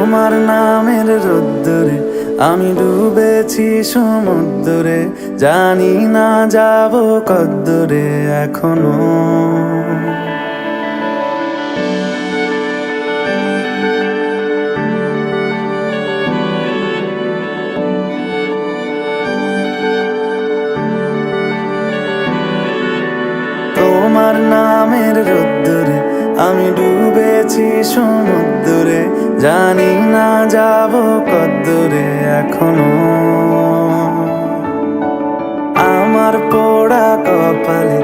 তোমার নামের রোদ্দুরে আমি ডুবেছি সমুদ্রে, জানি না যাব কদ্দুরে এখনো। তোমার নামের রোদ্দুরে আমি ডুবেছি সমুদ্রে, জানি না যাব কদ্দুরে এখনো। আমার পোড়া কপালে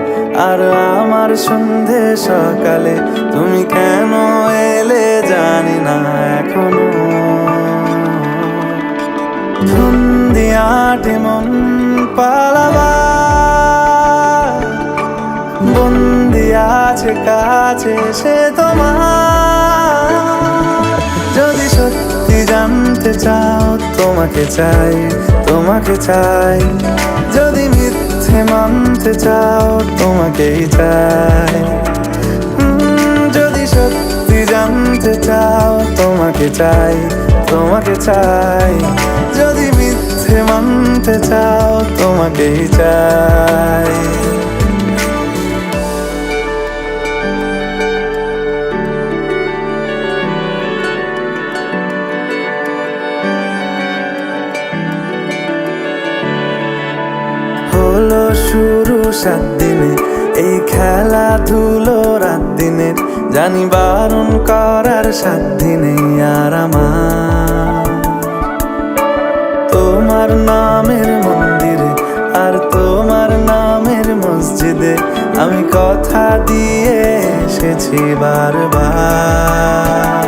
আর আমার সন্ধে সকালে তুমি কেন এলে জানি না এখনো। ধুন্দিয়াটে মন পালাবা বন্দি আছে কাছে সে তোমার। যদি সত্যি জানতে চাও তোমাকে চাই, তোমাকে চাই। যদি মিথ্যে মানতে চাও তোমাকেই চাই। যদি সত্যি জানতে চাও তোমাকে চাই, তোমাকে চাই। যদি মিথ্যে মানতে চাও তোমাকেই চাই। হলো শুরু 7 দিনে এই খেলাধুলো রাত দিনের, জানি বারণ করার সাধ্য নেই আর আমার। তোমার নামের মন্দিরে আর তোমার নামের মসজিদে আমি কথা দিয়ে এসেছি বারবার।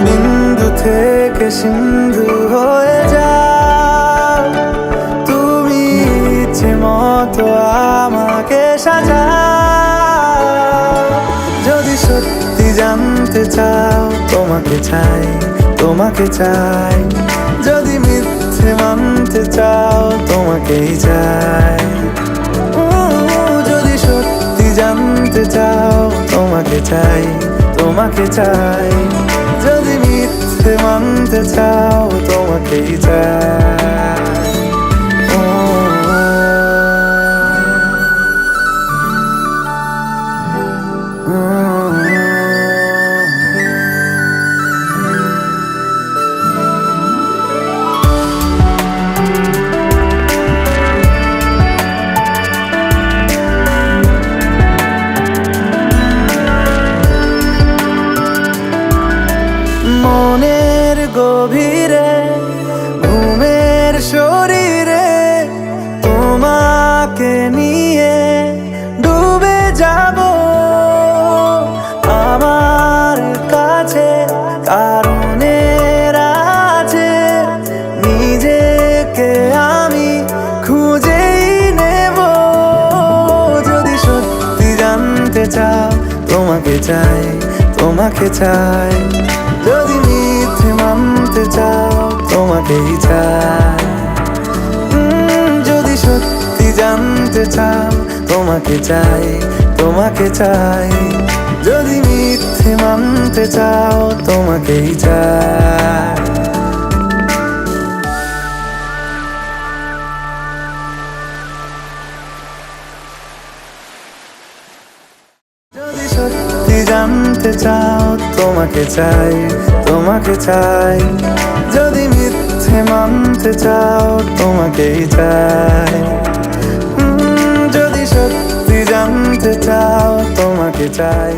বিন্দু থেকে সিন্ধু হয়ে যাও তুমি, ইচ্ছে মতো আমাকে সাজাও। যদি সত্যি জানতে চাও তোমাকে চাই, তোমাকে চাই। যদি মিথ্যে মানতে চাও তোমাকেই চাই। যদি সত্যি জানতে চাও তোমাকে চাই, তোমাকে চাই। যদি মিথ্যে মানতে চাও তোমাকেই চাই। মনের গভীরে ঘুমের শরীরে তোমাকে নিয়ে ডুবে যাব। আমার কাছে কারণের আছে, নিজেকে আমি খুঁজেই নেব। যদি সত্যি জানতে চাও তোমাকে চাই, তোমাকে চাই। যদি মিথ্যে মানতে চাও তোমাকেই চাই। যদি সত্যি জানতে চাও তোমাকে চাই, তোমাকে চাই। যদি মিথ্যে মানতে চাও তোমাকেই চাই। যদি সত্যি জানতে চাও তোমাকে চাই, তোমাকে চাই। যদি মিথ্যে মানতে চাও তোমাকেই চাই। যদি সত্যি জানতে চাও তোমাকে চাই।